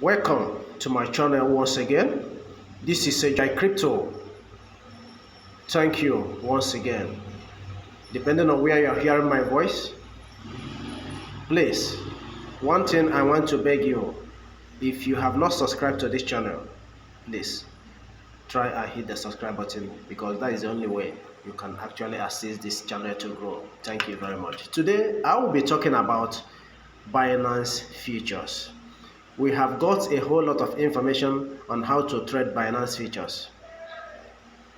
Welcome to my channel once again. This is Ejiykecrypto. Thank you once again. Depending on where you're hearing my voice, please, one thing I want to beg you, if you have not subscribed to this channel, please try and hit the subscribe button, because that is the only way you can actually assist this channel to grow. Thank you very much. Today I will be talking about Binance Futures. We have got a whole lot of information on how to trade Binance Futures.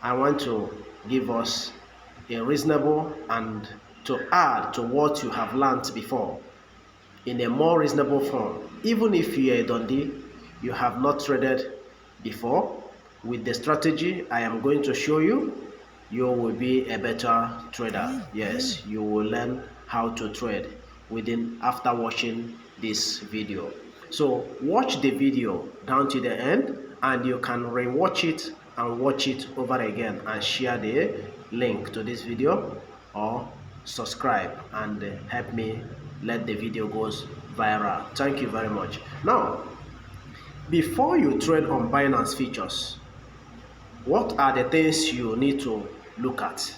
I want to give us a reasonable and to add to what you have learned before in a more reasonable form. Even if you are a Dundee, you have not traded before, with the strategy I am going to show you, you will be a better trader. Yes, you will learn how to trade after watching this video. So watch the video down to the end, and you can rewatch it and watch it over again, and share the link to this video or subscribe and help me let the video goes viral. Thank you very much. Now, before you trade on Binance Futures, what are the things you need to look at?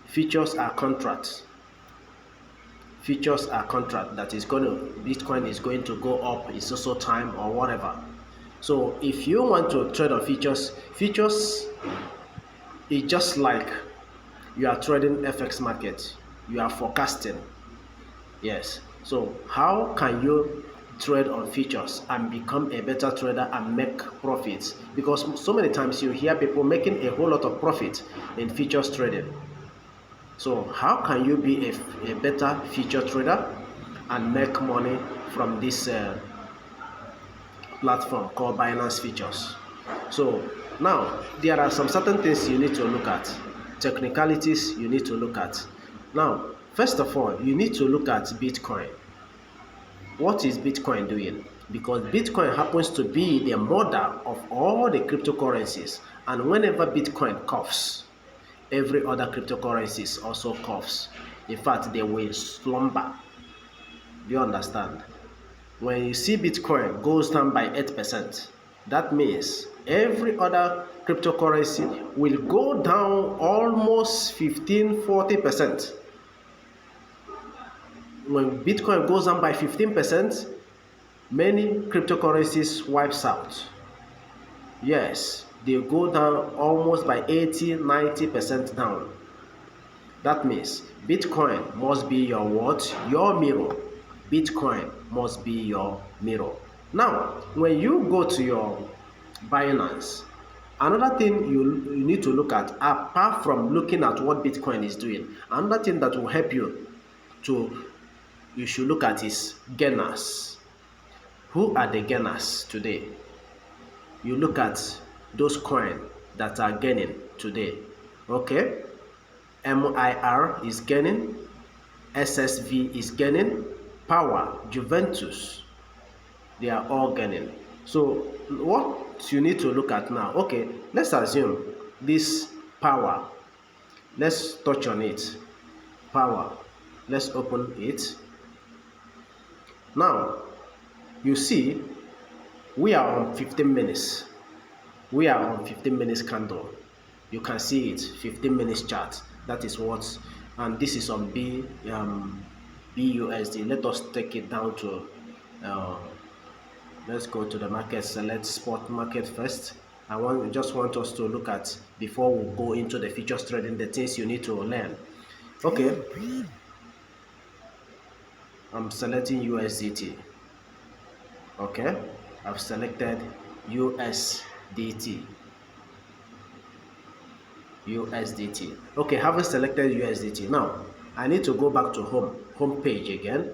Futures are contracts. Futures are contract that is going to, Bitcoin is going to go up in so time or whatever. So if you want to trade on futures is just like you are trading FX market. You are forecasting. Yes. So how can you trade on futures and become a better trader and make profits? Because so many times you hear people making a whole lot of profit in futures trading. So how can you be a better future trader and make money from this platform called Binance Futures? So now there are some certain things you need to look at, technicalities you need to look at. Now, first of all, you need to look at Bitcoin. What is Bitcoin doing? Because Bitcoin happens to be the mother of all the cryptocurrencies, and whenever Bitcoin coughs, every other cryptocurrencies also coughs. In fact, they will slumber. Do you understand? When you see Bitcoin goes down by 8%, that means every other cryptocurrency will go down almost 15–40%. When Bitcoin goes down by 15%, many cryptocurrencies wipes out. Yes, they go down almost by 80–90% down. That means Bitcoin must be your what? Your mirror. Bitcoin must be your mirror. Now, when you go to your Binance, another thing you need to look at, apart from looking at what Bitcoin is doing, another thing that will help you should look at is gainers. Who are the gainers today? You look at those coins that are gaining today. Okay, MIR is gaining, SSV is gaining, Power, Juventus, they are all gaining. So what you need to look at now, okay, let's assume this Power, let's touch on it. Power, let's open it. Now you see we are on 15 minutes. We are on 15 minutes candle. You can see it, 15 minutes chart. That is what, and this is on BUSD. Let us take it down to, let's go to the market, select spot market first. I just want us to look at, before we go into the futures trading, the things you need to learn. Okay, I'm selecting USDT. Okay, I've selected USDT. Okay, having selected USDT, now I need to go back to home page again.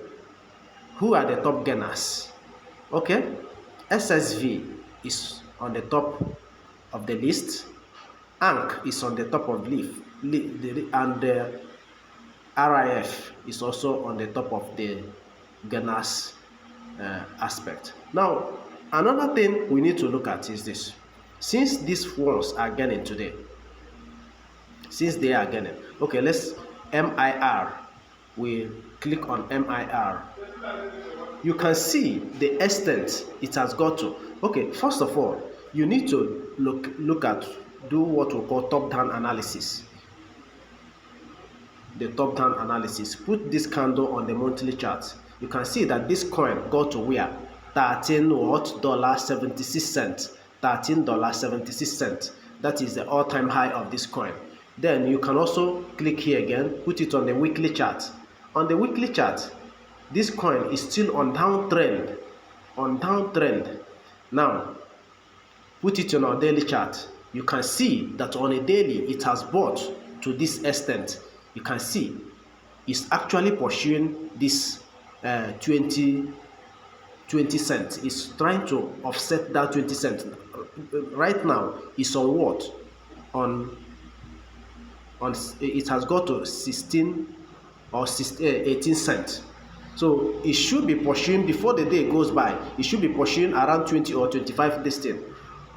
Who are the top gainers? Okay, SSV is on the top of the list. ANC is on the top of and the RIF is also on the top of the gainers aspect. Now, another thing we need to look at is this. Since these ones are gaining today, since they are gaining, okay, let's MIR. We click on MIR. you can see the extent it has got to. Okay, first of all, you need to look at, do what we call top-down analysis. The top-down analysis. Put this candle on the monthly chart. You can see that this coin got to where? $13.76. $13.76. That is the all-time high of this coin. Then you can also click here again, put it on the weekly chart. On the weekly chart, this coin is still on downtrend. Now, put it on our daily chart. You can see that on a daily, it has bought to this extent. You can see it's actually pursuing this 20 cents. It's trying to offset that 20 cents. Right now, it's on what? On it has got to 16 or 18 cents. So it should be pursuing, before the day goes by, it should be pursuing around 20 or 25 this thing.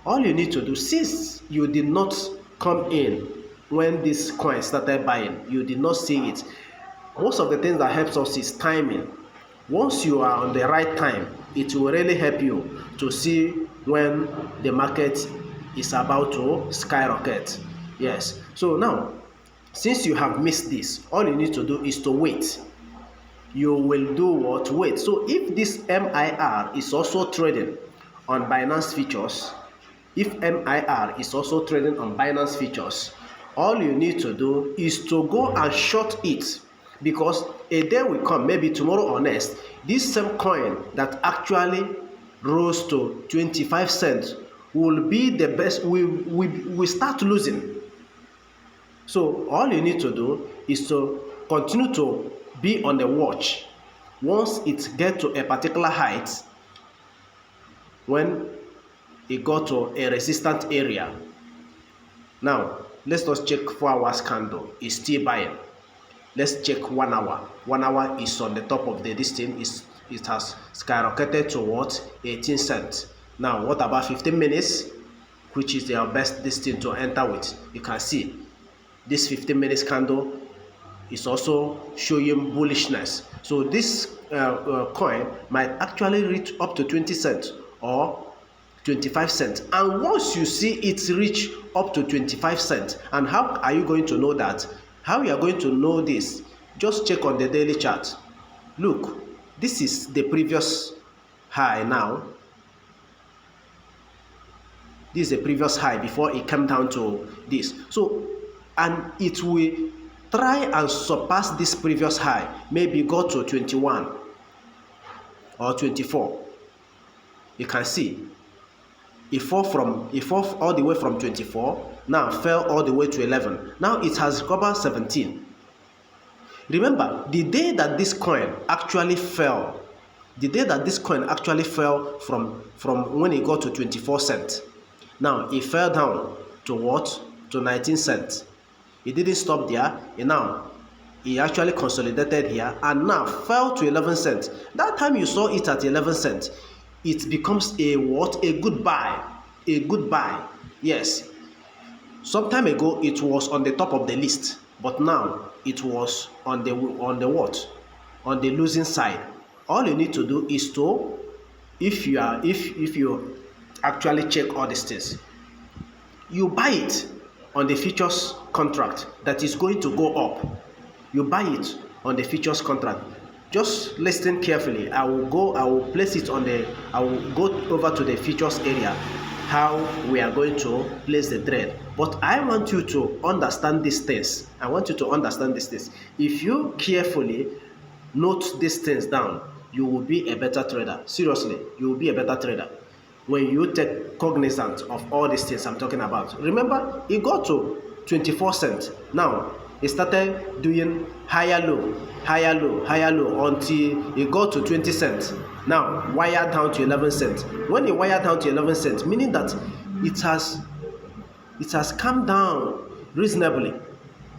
All you need to do, since you did not come in when this coin started buying, you did not see it. Most of the things that helps us is timing. Once you are on the right time, it will really help you to see when the market is about to skyrocket. Yes. So now, since you have missed this, all you need to do is to wait. You will do what? Wait. So if this MIR is also trading on Binance Futures, all you need to do is to go and short it, because a day will come, maybe tomorrow or next, this same coin that actually rose to 25 cents will be the best. We start losing. So all you need to do is to continue to be on the watch. Once it gets to a particular height, when it got to a resistant area. Now, let's just check 4 hours candle. It's still buying. Let's check 1 hour. 1 hour is on the top of the distance. It has skyrocketed to what? 18 cents. Now, what about 15 minutes? Which is their best distance to enter with. You can see this 15 minutes candle is also showing bullishness. So this coin might actually reach up to 20 cents or 25 cents. And once you see it reach up to 25 cents, and how are you going to know that? How you are going to know this? Just check on the daily chart. Look, this is the previous high now. This is the previous high before it came down to this. So, and it will try and surpass this previous high, maybe go to 21 or 24. You can see it fall all the way from 24, now fell all the way to 11. Now it has recovered 17. Remember, the day that this coin actually fell, from when it got to 24 cents, now it fell down to what? To 19 cents. It didn't stop there. It actually consolidated here and now fell to 11 cents. That time you saw it at 11 cents. It becomes a what? A good buy. A good buy. Yes. Some time ago it was on the top of the list, but now it was on the what? On the losing side. All you need to do is to, if you actually check all these things, you buy it on the futures contract that is going to go up. You buy it on the futures contract. Just listen carefully. I will go over to the futures area, how we are going to place the trade. But I want you to understand these things. If you carefully note these things down, you will be a better trader. Seriously, you will be a better trader when you take cognizance of all these things I'm talking about. Remember, it got to 24 cents. Now, it started doing higher low until it got to 20 cents. Now, wired down to 11 cents. When it wired down to 11 cents, meaning that it has come down reasonably.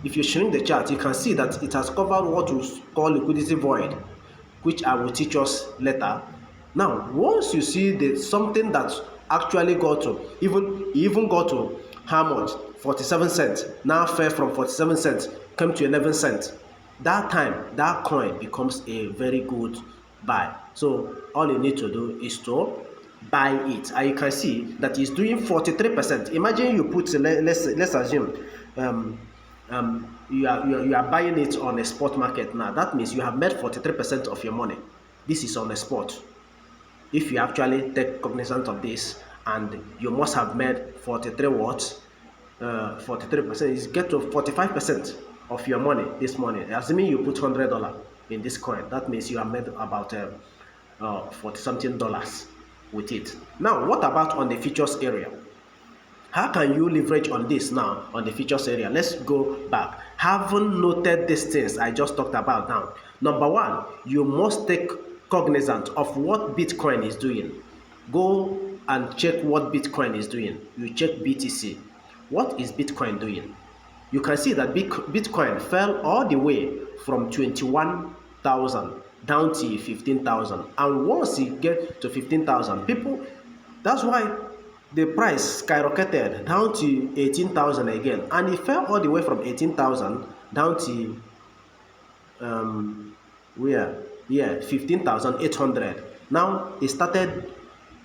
If you shrink the chart, you can see that it has covered what we call liquidity void, which I will teach us later. Now, once you see something that actually got to, even got to how much? 47 cents. Now fell from 47 cents, came to 11 cents. That time, that coin becomes a very good buy. So all you need to do is to buy it, and you can see that it's doing 43%. Imagine you put, let's assume you are buying it on a spot market now. That means you have made 43% of your money. This is on a spot. If you actually take cognizance of this, and you must have made 43 watts, 43% is get to 45% of your money this morning. Assuming you put $100 in this coin, that means you have made about 40 something dollars with it. Now, what about on the futures area? How can you leverage on this now on the futures area? Let's go back. Having noted these things I just talked about now, number one, you must take cognizance of what Bitcoin is doing. Go and check what Bitcoin is doing. You check BTC. What is Bitcoin doing? You can see that Bitcoin fell all the way from 21,000 down to 15,000. And once it get to 15,000, people, that's why the price skyrocketed down to 18,000 again, and it fell all the way from 18,000 down to 15,800. Now it started,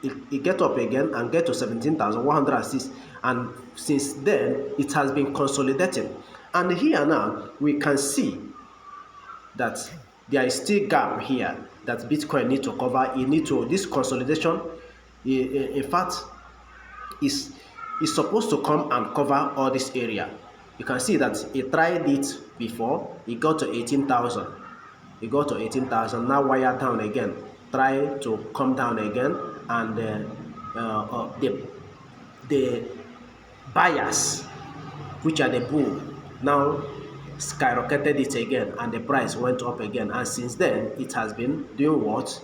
it get up again and get to 17,106, and since then it has been consolidating. And here now we can see that there is still gap here that Bitcoin need to cover. It need to, this consolidation, in fact, is supposed to come and cover all this area. You can see that it tried it before, it got to 18,000. It got to 18,000, now wire down again, try to come down again, and the buyers, which are the bull, now skyrocketed it again, and the price went up again. And since then, it has been doing what?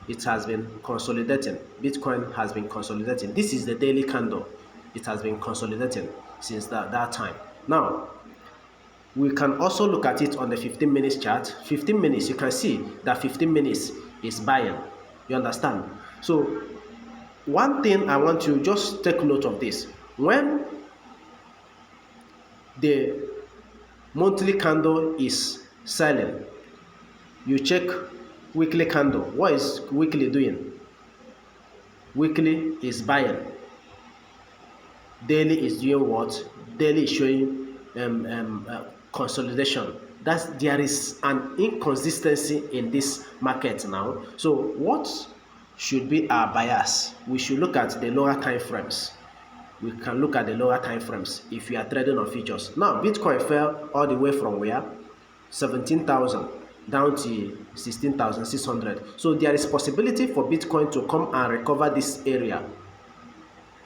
It has been consolidating. Bitcoin has been consolidating. This is the daily candle. It has been consolidating since that time. Now, we can also look at it on the 15 minutes chart. 15 minutes, you can see that 15 minutes is buying. You understand? So, one thing I want you to just take note of this. When the monthly candle is selling, you check weekly candle. What is weekly doing? Weekly is buying. Daily is doing what? Daily is showing consolidation. There is an inconsistency in this market now. So what should be our bias? We should look at the lower time frames. We can look at the lower time frames if you are trading on futures. Now Bitcoin fell all the way from where? 17,000 down to 16,600. So there is possibility for Bitcoin to come and recover this area.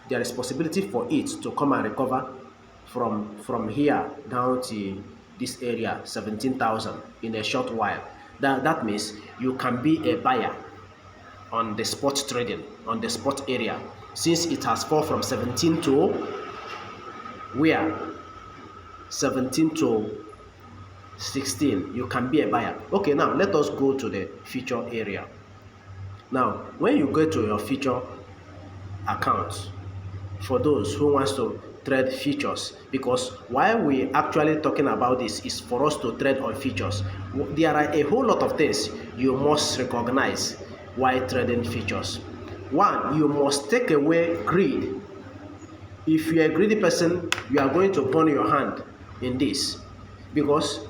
There is possibility for it to come and recover from here down to this area, 17,000, in a short while. That means you can be a buyer on the spot trading, on the spot area, since it has fallen from 17 to where? 17 to 16. You can be a buyer. Okay, now let us go to the future area. Now, when you go to your future account, for those who wants to trade futures, because while we actually talking about this is for us to trade on futures, there are a whole lot of things you must recognize while trading futures. One, you must take away greed. If you're a greedy person, you are going to burn your hand in this, because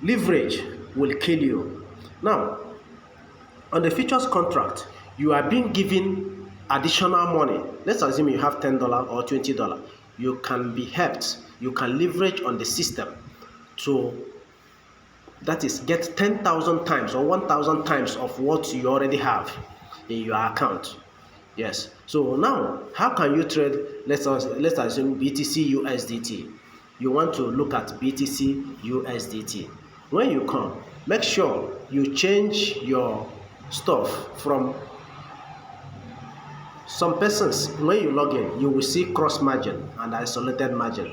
leverage will kill you. Now, on the futures contract, you are being given additional money. Let's assume you have $10 or $20. You can be helped. You can leverage on the system to, that is, get 10,000 times or 1,000 times of what you already have in your account. Yes. So now, how can you trade? Let's assume BTC USDT. You want to look at BTC USDT. When you come, make sure you change your stuff from some persons. When you log in, you will see cross margin and isolated margin.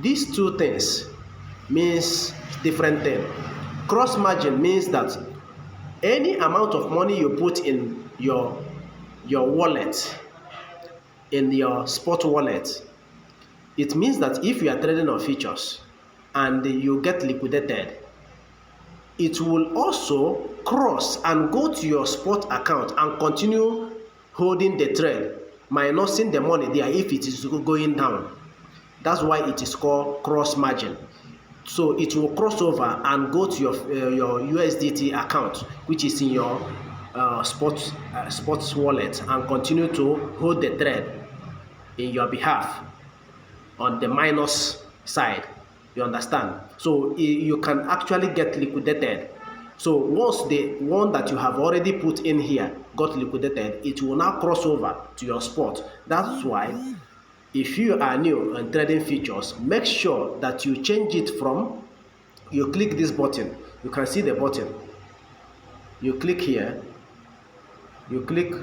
These two things means different thing. Cross margin means that any amount of money you put in your wallet, in your spot wallet, it means that if you are trading on futures and you get liquidated, it will also cross and go to your spot account and continue holding the trade, minusing the money there if it is going down. That's why it is called cross margin. So it will cross over and go to your USDT account, which is in your sports wallet, and continue to hold the trade in your behalf on the minus side. You understand? So you can actually get liquidated. So once the one that you have already put in here got liquidated, it will now cross over to your spot. That's why if you are new on trading futures, make sure that you change it from, you click this button, you can see the button, you click here, you click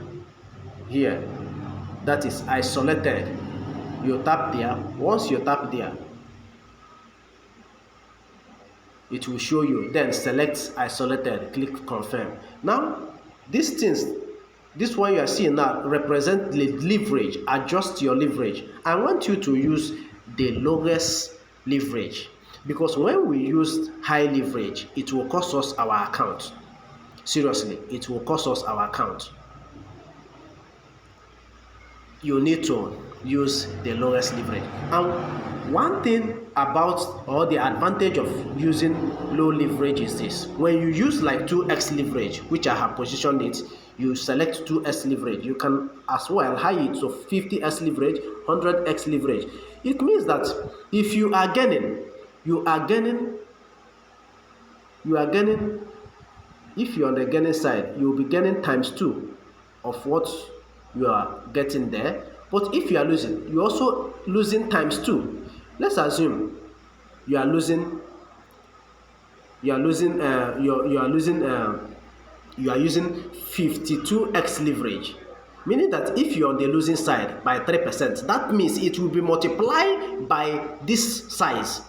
here, that is isolated, you tap there. Once you tap there, it will show you, then select isolated, click confirm. Now these things, this one you are seeing now represent the leverage. Adjust your leverage. I want you to use the lowest leverage, because when we use high leverage, it will cost us our account. Seriously, it will cost us our account. You need to use the lowest leverage. And one thing about, or the advantage of using low leverage is this: when you use like 2x leverage, which I have positioned it, you select 2x leverage, you can as well high it to 50x leverage, 100x leverage. It means that if you are gaining, if you're on the gaining side, you'll be gaining ×2 of what you are getting there. But if you are losing, you're also losing ×2. Let's assume you are using 52x leverage, meaning that if you're on the losing side by 3%, that means it will be multiplied by this size,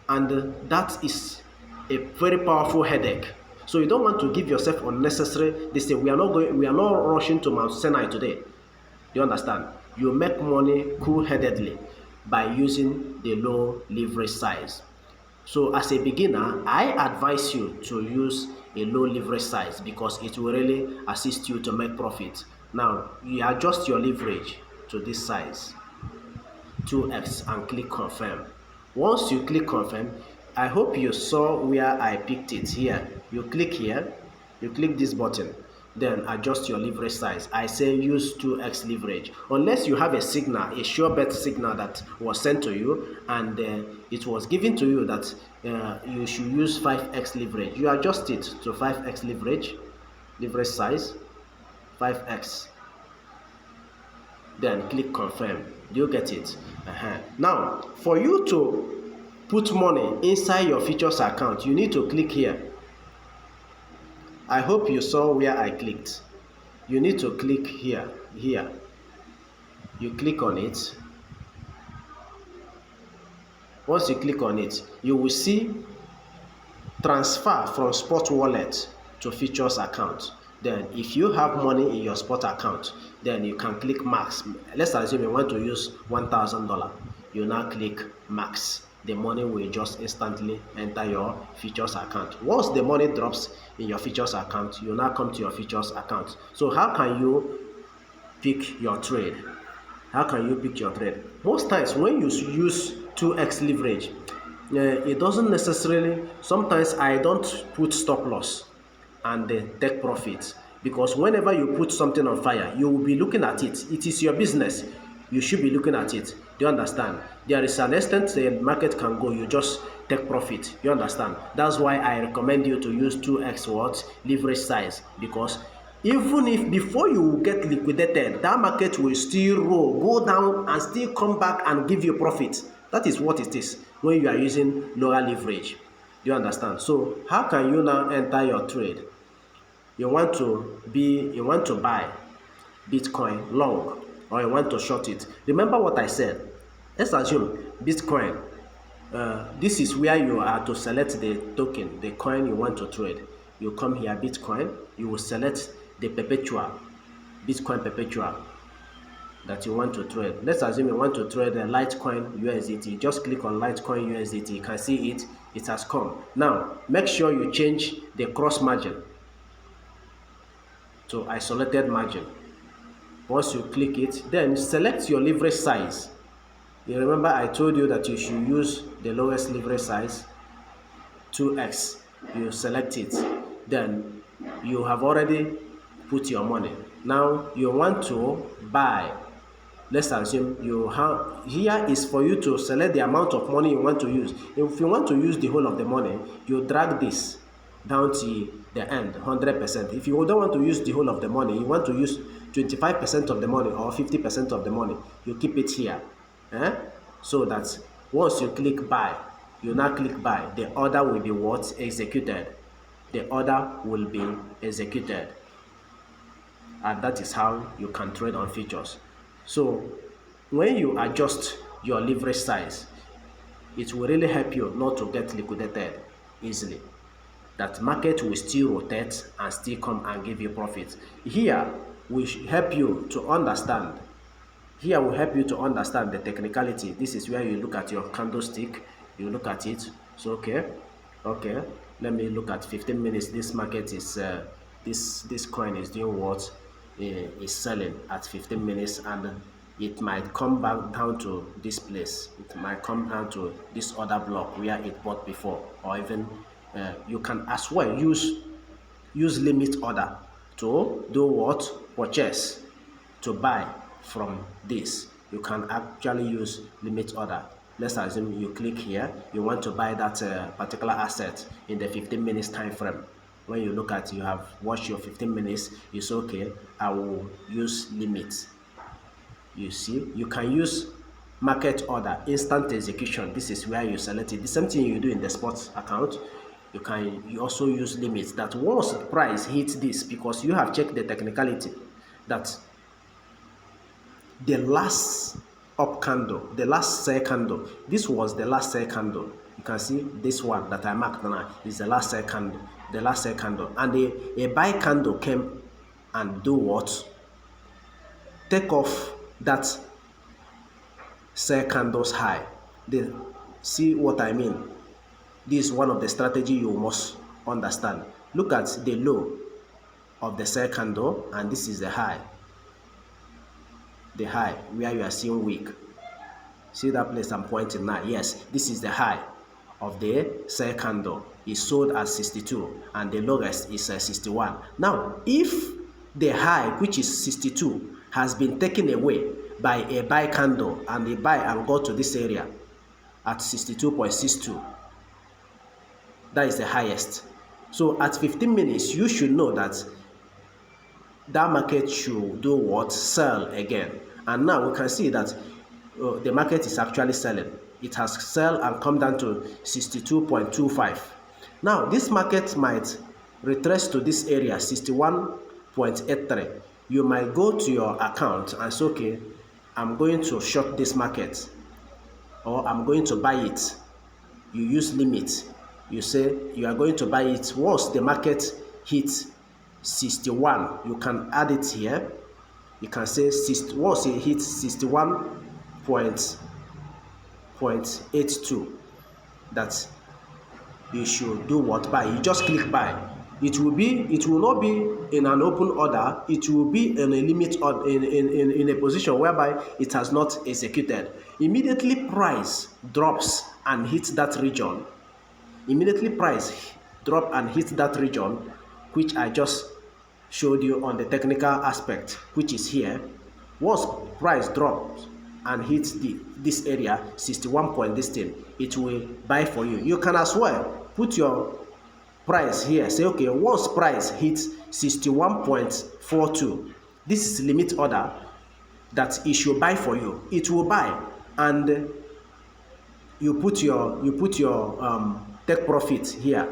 and that is a very powerful headache. So you don't want to give yourself unnecessary this thing. We are not rushing to Mount Sinai today. You understand? You make money cool-headedly by using the low leverage size. So as a beginner, I advise you to use a low leverage size, because it will really assist you to make profit. Now you adjust your leverage to this size, 2x, and click confirm. Once you click confirm, I hope you saw where I picked it here. You click here, you click this button, then adjust your leverage size. I say use 2x leverage, unless you have a signal, a sure bet signal that was sent to you, and it was given to you that you should use 5x leverage. You adjust it to 5x leverage size, 5x, then click confirm. Do you get it? Now for you to put money inside your futures account, you need to click here. I hope you saw where I clicked. You need to click here. You click on it. Once you click on it, you will see transfer from spot wallet to futures account. Then if you have money in your spot account, then you can click max. Let's assume you want to use $1,000. You now click max. The money will just instantly enter your futures account. Once the money drops in your futures account, you now come to your futures account. So how can you pick your trade? Most times when you use 2x leverage, it doesn't necessarily, sometimes I don't put stop loss and take profit, because whenever you put something on fire, you will be looking at it. It is your business. You should be looking at it. Do you understand? There is an extent the market can go, you just take profit. You understand? That's why I recommend you to use 2x leverage size, because even if before you get liquidated, that market will still roll, go down, and still come back and give you profit. That is what it is when you are using lower leverage. Do you understand? So how can you now enter your trade? You want to buy Bitcoin long, or you want to short it. Remember what I said. Let's assume Bitcoin. This is where you are to select the token, the coin you want to trade. You come here, Bitcoin. You will select the perpetual, Bitcoin perpetual. that you want to trade. Let's assume you want to trade a Litecoin USDT. Just click on Litecoin USDT. You can see it has come. Now make sure you change the cross margin to isolated margin. Once you click it, then select your leverage size. You remember I told you that you should use the lowest leverage size, 2x. You select it, then you have already put your money. Now you want to buy. Let's assume you have, here is for you to select the amount of money you want to use. If you want to use the whole of the money, you drag this down to the end, 100%. If you don't want to use the whole of the money, you want to use 25% of the money or 50% of the money, you keep it here. So that once you click buy, you now click buy, the order will be what? Executed. The order will be executed. And that is how you can trade on futures. So when you adjust your leverage size, it will really help you not to get liquidated easily. That market will still rotate and still come and give you profit. Here will help you to understand. Here will help you to understand the technicality. This is where you look at your candlestick. You look at it. So okay, let me look at 15 minutes. This market is this coin is doing what? Is selling at 15 minutes, and it might come back down to this place. It might come down to this other block where it bought before, or even you can as well use limit order to do what? Purchase, to buy from this. You can actually use limit order. Let's assume you click here, you want to buy that particular asset in the 15 minutes time frame. When you look at, you have watched your 15 minutes, you say okay, I will use limit. You see, you can use market order, instant execution. This is where you select it. The same thing you do in the sports account. You also use limits, that once the price hits this, because you have checked the technicality, that the last up candle, the last sell candle, this was the last sell candle. You can see this one that I marked now is the last sell candle, and a buy candle came and do what? Take off that sell candle's high. See what I mean? This is one of the strategy you must understand. Look at the low of the sell candle, and this is the high. The high where you are seeing wick. See that place I'm pointing now? Yes, this is the high of the sell candle. Is sold at 62 and the lowest is 61. Now, if the high, which is 62, has been taken away by a buy candle, and the buy and go to this area at 62.62, that is the highest. So at 15 minutes, you should know that that market should do what? Sell again. And now we can see that the market is actually selling. It has sell and come down to 62.25. Now this market might retrace to this area, 61.83. You might go to your account and say, okay, I'm going to short this market, or I'm going to buy it. You use limit. You say you are going to buy it once the market hits 61. You can add it here. You can say once it hits 61.82, that you should do what? Buy. You just click buy. It will not be in an open order. It will be in a limit order, in a position whereby it has not executed. Immediately price drops and hits that region. Immediately price drop and hit that region, which I just showed you on the technical aspect, which is here. Once price drops and hits this area, 61 point this thing, it will buy for you. You can as well put your price here. Say okay, once price hits 61.42, this is limit order that it should buy for you. It will buy, and you put your take profit here.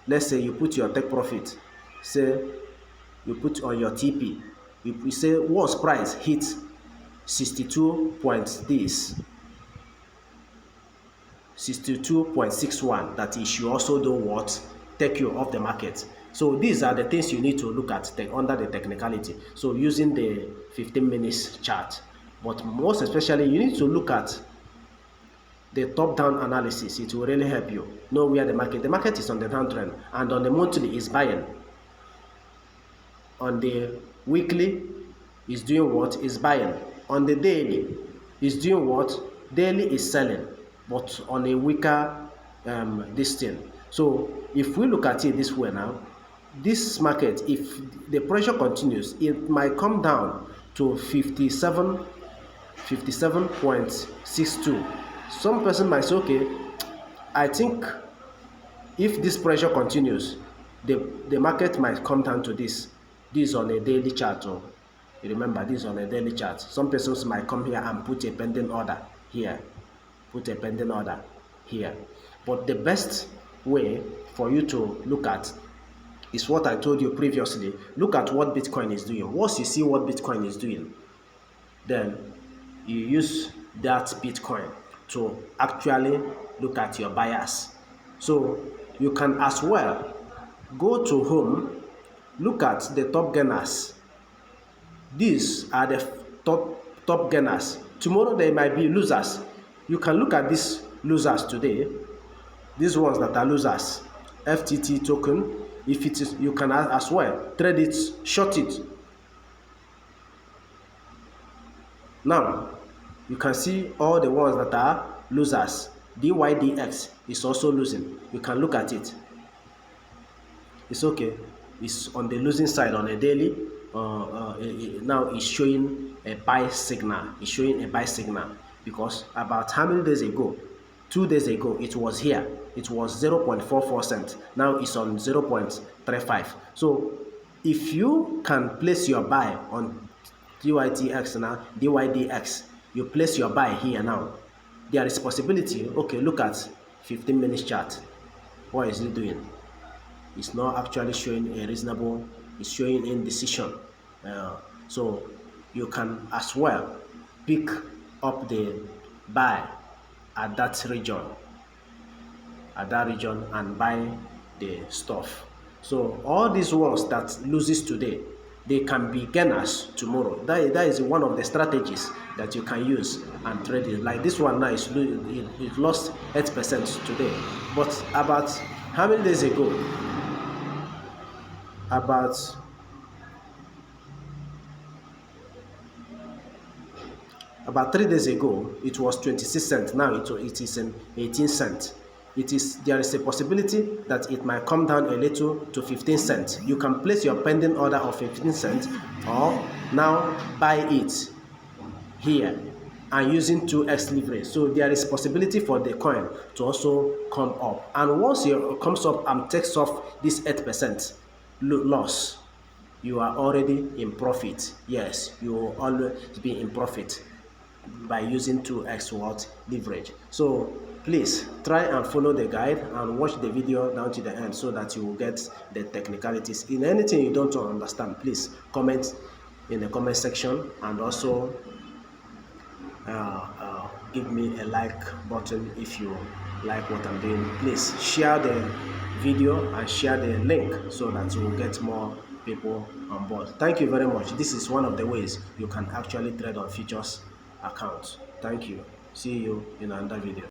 Let's say you put your take profit. Say you put on your TP. You say once price hits 62.61, that it should also do what? Take you off the market. So these are the things you need to look at under the technicality. So using the 15 minutes chart, But most especially, you need to look at the top-down analysis. It will really help you know where the market is on the downtrend, and on the monthly is buying. On the weekly is doing what? Is buying. On the daily is doing what? Daily is selling, but on a weaker this thing. So if we look at it this way now, this market, if the pressure continues, it might come down to 57.62. Some person might say, okay, I think if this pressure continues, the market might come down to this. This is on a daily chart. Oh. You remember, this is on a daily chart. Some persons might come here and put a pending order here. Put a pending order here. But the best way for you to look at is what I told you previously. Look at what Bitcoin is doing. Once you see what Bitcoin is doing, then you use that Bitcoin to actually look at your bias. So you can as well go to home, look at the top gainers. These are the top gainers. Tomorrow they might be losers. You can look at these losers today, these ones that are losers. FTT token, if it is, you can as well trade it, short it. Now you can see all the ones that are losers. DYDX is also losing. You can look at it. It's okay. It's on the losing side on a daily. Now it's showing a buy signal. It's showing a buy signal because about how many days ago? 2 days ago, it was here. It was 0.44 cents. Now it's on 0.35. So if you can place your buy on DYTX now, DYDX, you place your buy here now. There is possibility. Okay, look at 15 minutes chart. What is it doing? It's not actually showing a reasonable. It's showing indecision. So you can as well pick up the buy at that region, and buy the stuff. So all these ones that loses today, they can be gainers tomorrow. That is one of the strategies that you can use and trade it. Like this one now, it lost 8% today. But about how many days ago? About 3 days ago, it was 26 cents. Now it is 18 cents. There is a possibility that it might come down a little to 15 cents. You can place your pending order of 15 cents, or now buy it here and using 2x leverage. So there is possibility for the coin to also come up. And once it comes up and takes off this 8% loss, you are already in profit. Yes, you will always be in profit by using 2x leverage. So please try and follow the guide and watch the video down to the end so that you will get the technicalities. In anything you don't understand, please comment in the comment section, and also give me a like button if you like what I'm doing. Please share the video and share the link so that you will get more people on board. Thank you very much. This is one of the ways you can actually trade on futures account. Thank you. See you in another video.